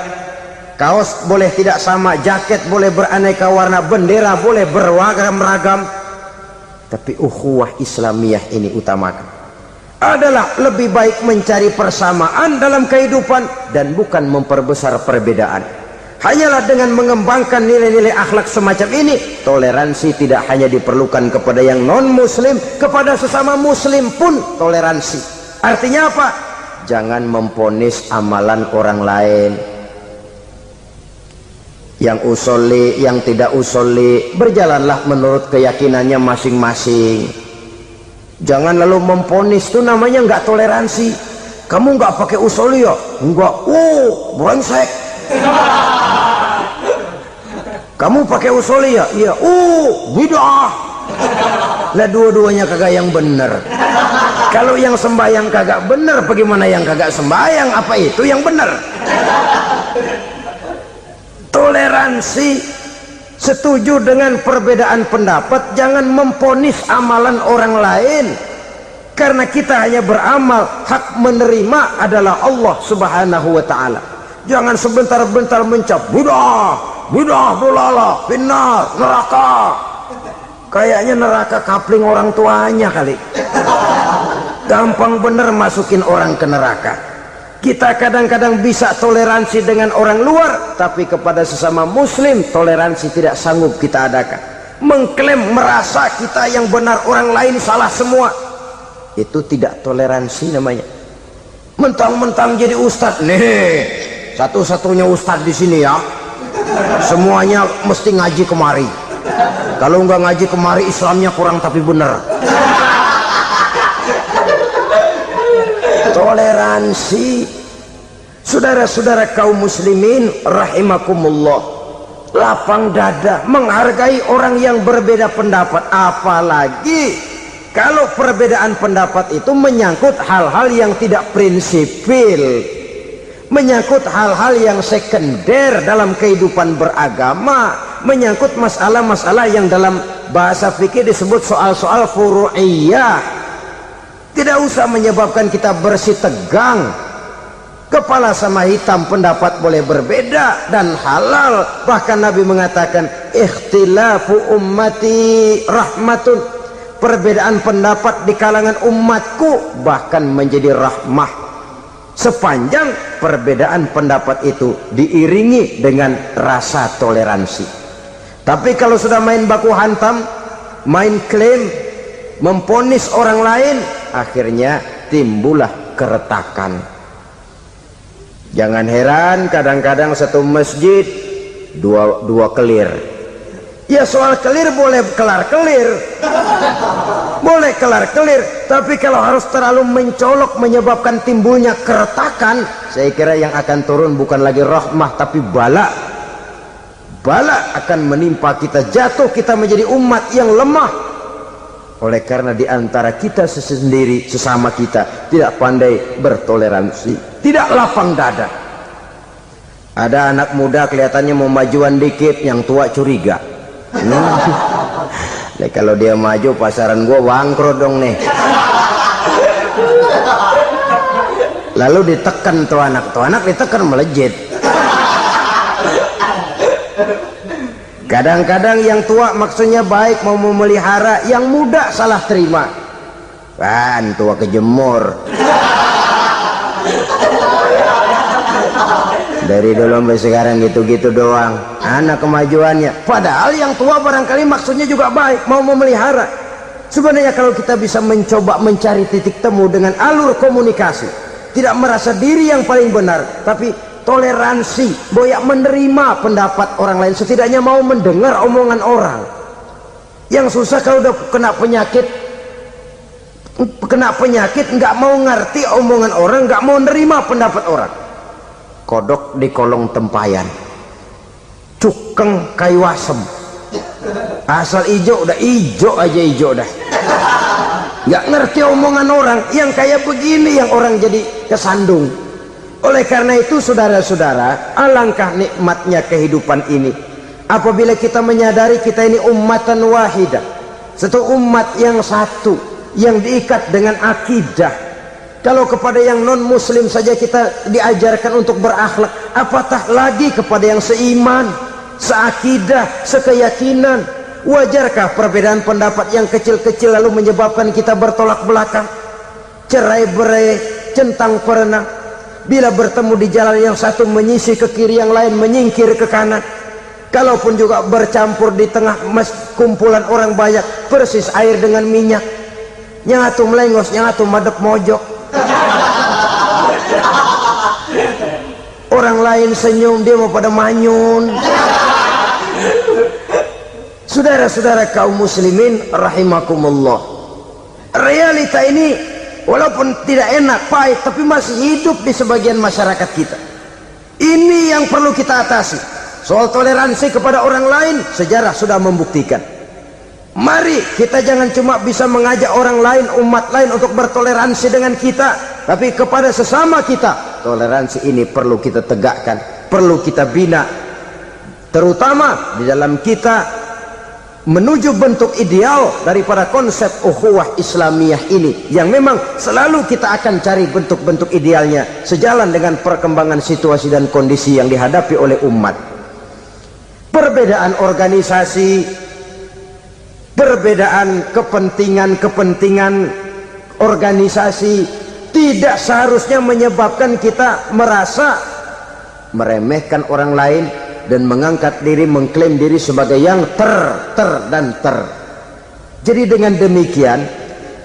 kaos boleh tidak sama, jaket boleh beraneka warna, bendera boleh beragam-ragam, tapi ukhuwah Islamiyah ini utamakan. Adalah lebih baik mencari persamaan dalam kehidupan dan bukan memperbesar perbedaan. Hanyalah dengan mengembangkan nilai-nilai akhlak semacam ini, toleransi tidak hanya diperlukan kepada yang non-muslim, kepada sesama muslim pun toleransi. Artinya apa? Jangan memponis amalan orang lain. Yang usolli, yang tidak usolli, berjalanlah menurut keyakinannya masing-masing. Jangan lalu memponis, itu namanya nggak toleransi. Kamu nggak pakai usolli ya? Enggak. Brengsek. Kamu pakai usolli ya? Iya. Bid'ah. Lah dua-duanya kagak yang bener. Kalau yang sembahyang kagak bener, bagaimana yang kagak sembahyang? Apa itu yang bener? Toleransi, setuju dengan perbedaan pendapat, jangan memponis amalan orang lain. Karena kita hanya beramal, hak menerima adalah Allah subhanahu wa ta'ala. Jangan sebentar-bentar mencap bid'ah, dolalah, finnar, neraka. Kayaknya neraka kapling orang tuanya kali. Gampang bener masukin orang ke neraka. Kita kadang-kadang bisa toleransi dengan orang luar, tapi kepada sesama muslim toleransi tidak sanggup kita adakan. Mengklaim merasa kita yang benar, orang lain salah semua, itu tidak toleransi namanya. Mentang-mentang jadi ustadz, nih satu-satunya ustadz di sini ya, semuanya mesti ngaji kemari. Kalau nggak ngaji kemari Islamnya kurang tapi bener. Toleransi. Saudara-saudara kaum muslimin rahimakumullah, lapang dada menghargai orang yang berbeda pendapat, apalagi kalau perbedaan pendapat itu menyangkut hal-hal yang tidak prinsipil, menyangkut hal-hal yang sekunder dalam kehidupan beragama, menyangkut masalah-masalah yang dalam bahasa fikih disebut soal-soal furu'iyah. Tidak usah menyebabkan kita bersih tegang. Kepala sama hitam pendapat boleh berbeda dan halal. Bahkan Nabi mengatakan ikhtilafu ummati rahmatun, perbedaan pendapat di kalangan umatku bahkan menjadi rahmah, sepanjang perbedaan pendapat itu diiringi dengan rasa toleransi. Tapi kalau sudah main baku hantam, main klaim, memponis orang lain, akhirnya timbullah keretakan. Jangan heran kadang-kadang satu masjid dua kelir. Ya soal kelir boleh kelar-kelir, boleh kelar-kelir, tapi kalau harus terlalu mencolok menyebabkan timbulnya keretakan, saya kira yang akan turun bukan lagi rahmah tapi bala. Bala akan menimpa kita, jatuh kita menjadi umat yang lemah. Oleh karena di antara kita sendiri, sesama kita tidak pandai bertoleransi, tidak lapang dada. Ada anak muda kelihatannya mau majuan dikit, yang tua curiga. Nah, kalau dia maju pasaran gua bangkrut dong nih. Lalu ditekan tuh anak ditekan melejit. Kadang-kadang yang tua maksudnya baik, mau memelihara, yang muda salah terima. Kan tua kejemur. Dari dulu sampai sekarang gitu-gitu doang, anak kemajuannya. Padahal yang tua barangkali maksudnya juga baik, mau memelihara. Sebenarnya kalau kita bisa mencoba mencari titik temu dengan alur komunikasi, tidak merasa diri yang paling benar, tapi toleransi, boyak menerima pendapat orang lain, setidaknya mau mendengar omongan orang. Yang susah kalau udah kena penyakit nggak mau ngerti omongan orang, nggak mau nerima pendapat orang. Kodok di kolong tempayan, cukeng kayu asem, asal ijo udah ijo aja, ijo dah. Nggak ngerti omongan orang. Yang kayak begini yang orang jadi kesandung. Oleh karena itu saudara-saudara, alangkah nikmatnya kehidupan ini apabila kita menyadari kita ini ummatan wahidah, satu umat yang satu, yang diikat dengan akidah. Kalau kepada yang non muslim saja kita diajarkan untuk berakhlak, apatah lagi kepada yang seiman, seakidah, sekeyakinan. Wajarkah perbedaan pendapat yang kecil-kecil lalu menyebabkan kita bertolak belakang, cerai-berai, centang perenang? Bila bertemu di jalan yang satu menyisih ke kiri, yang lain menyingkir ke kanan. Kalaupun juga bercampur di tengah kumpulan orang banyak, persis air dengan minyak. Yang atu melengos, yang atu madep mojok. Orang lain senyum, dia mau pada manyun. Saudara-saudara kaum muslimin rahimakumullah, realita ini walaupun tidak enak, pahit, tapi masih hidup di sebagian masyarakat kita. Ini yang perlu kita atasi. Soal toleransi kepada orang lain, sejarah sudah membuktikan. Mari kita jangan cuma bisa mengajak orang lain, umat lain untuk bertoleransi dengan kita, tapi kepada sesama kita, toleransi ini perlu kita tegakkan, perlu kita bina, terutama di dalam kita menuju bentuk ideal daripada konsep ukhuwah Islamiyah ini, yang memang selalu kita akan cari bentuk-bentuk idealnya sejalan dengan perkembangan situasi dan kondisi yang dihadapi oleh umat. Perbedaan organisasi, perbedaan kepentingan organisasi tidak seharusnya menyebabkan kita merasa meremehkan orang lain dan mengangkat diri, mengklaim diri sebagai yang ter. Jadi dengan demikian,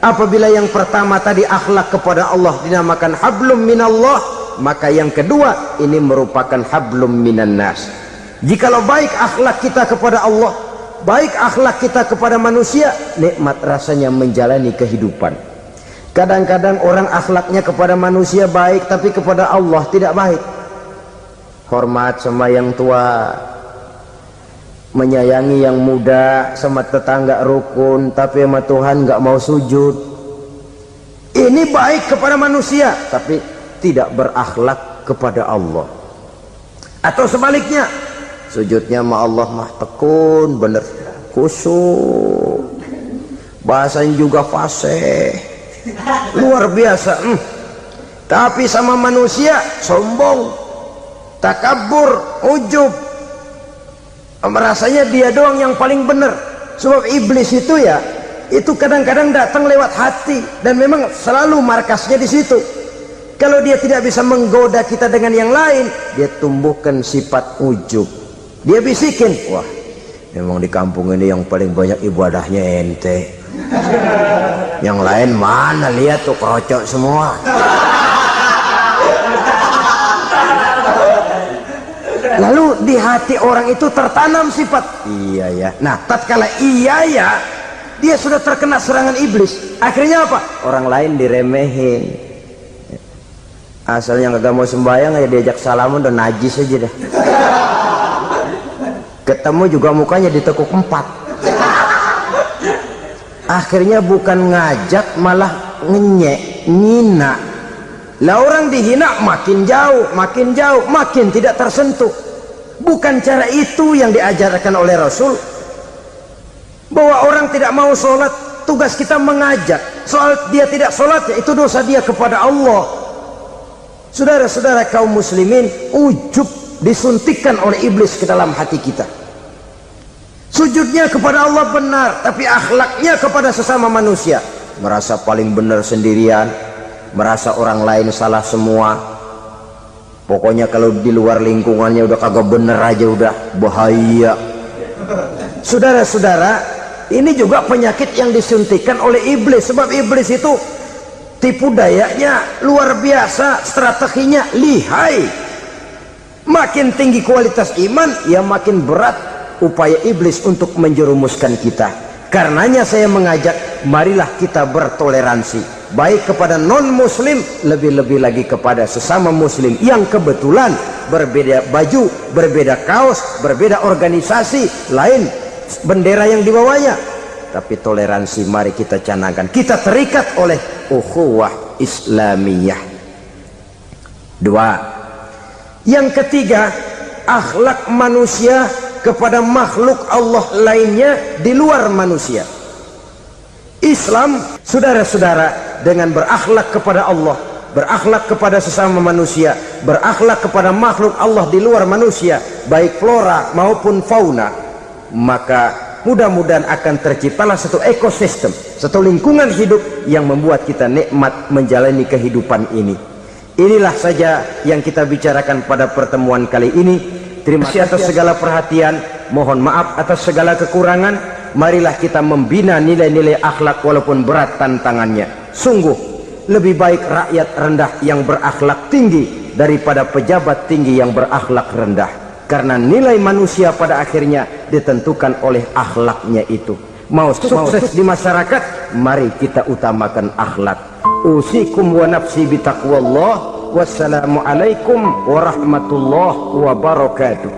apabila yang pertama tadi akhlak kepada Allah dinamakan hablum minallah, maka yang kedua ini merupakan hablum minan nas. Jikalau baik akhlak kita kepada Allah, baik akhlak kita kepada manusia, nikmat rasanya menjalani kehidupan. Kadang-kadang orang akhlaknya kepada manusia baik, tapi kepada Allah tidak baik. Hormat sama yang tua, menyayangi yang muda, sama tetangga rukun, tapi sama Tuhan nggak mau sujud. Ini baik kepada manusia, tapi tidak berakhlak kepada Allah. Atau sebaliknya, sujudnya sama Allah mah tekun, bener, khusyuk, bahasanya juga fasih, luar biasa. Tapi sama manusia sombong, takabur, ujub, merasanya dia doang yang paling benar. Sebab iblis itu ya, itu kadang-kadang datang lewat hati, dan memang selalu markasnya di situ. Kalau dia tidak bisa menggoda kita dengan yang lain, dia tumbuhkan sifat ujub. Dia bisikin, wah memang di kampung ini yang paling banyak ibadahnya ente, yang lain mana, lihat tuh kerocok semua. Lalu di hati orang itu tertanam sifat iya ya. Nah, tatkala iya ya, dia sudah terkena serangan iblis. Akhirnya apa? Orang lain diremehin. Asalnya nggak mau sembahyang ya diajak salaman udah najis aja dah. Ketemu juga mukanya ditekuk 4. Akhirnya bukan ngajak malah ngenyek, ngina. Lah orang dihina makin jauh, makin tidak tersentuh. Bukan cara itu yang diajarkan oleh Rasul. Bahwa orang tidak mau sholat, tugas kita mengajak. Soal dia tidak sholat, ya itu dosa dia kepada Allah. Saudara-saudara kaum muslimin, ujub disuntikkan oleh iblis ke dalam hati kita. Sujudnya kepada Allah benar, tapi akhlaknya kepada sesama manusia merasa paling benar sendirian, merasa orang lain salah semua. Pokoknya kalau di luar lingkungannya udah kagak bener aja udah bahaya. Saudara-saudara, ini juga penyakit yang disuntikan oleh iblis. Sebab iblis itu tipu dayanya luar biasa, strateginya lihai. Makin tinggi kualitas iman, ya makin berat upaya iblis untuk menjerumuskan kita. Karenanya saya mengajak, marilah kita bertoleransi, baik kepada non muslim, lebih-lebih lagi kepada sesama muslim yang kebetulan berbeda baju, berbeda kaos, berbeda organisasi, lain bendera yang dibawanya. Tapi toleransi mari kita canangkan. Kita terikat oleh ukhuwah Islamiyah. 2. Yang ketiga, akhlak manusia kepada makhluk Allah lainnya di luar manusia. Islam, saudara-saudara, dengan berakhlak kepada Allah, berakhlak kepada sesama manusia, berakhlak kepada makhluk Allah di luar manusia, baik flora maupun fauna, maka mudah-mudahan akan terciptalah satu ekosistem, satu lingkungan hidup yang membuat kita nikmat menjalani kehidupan ini. Inilah saja yang kita bicarakan pada pertemuan kali ini. Terima kasih atas segala perhatian, mohon maaf atas segala kekurangan. Marilah kita membina nilai-nilai akhlak walaupun berat tantangannya. Sungguh lebih baik rakyat rendah yang berakhlak tinggi daripada pejabat tinggi yang berakhlak rendah. Karena nilai manusia pada akhirnya ditentukan oleh akhlaknya itu. Mau sukses di masyarakat, mari kita utamakan akhlak. Usikum wa nafsi bitaqwallah. Wassalamualaikum warahmatullahi wabarakatuh.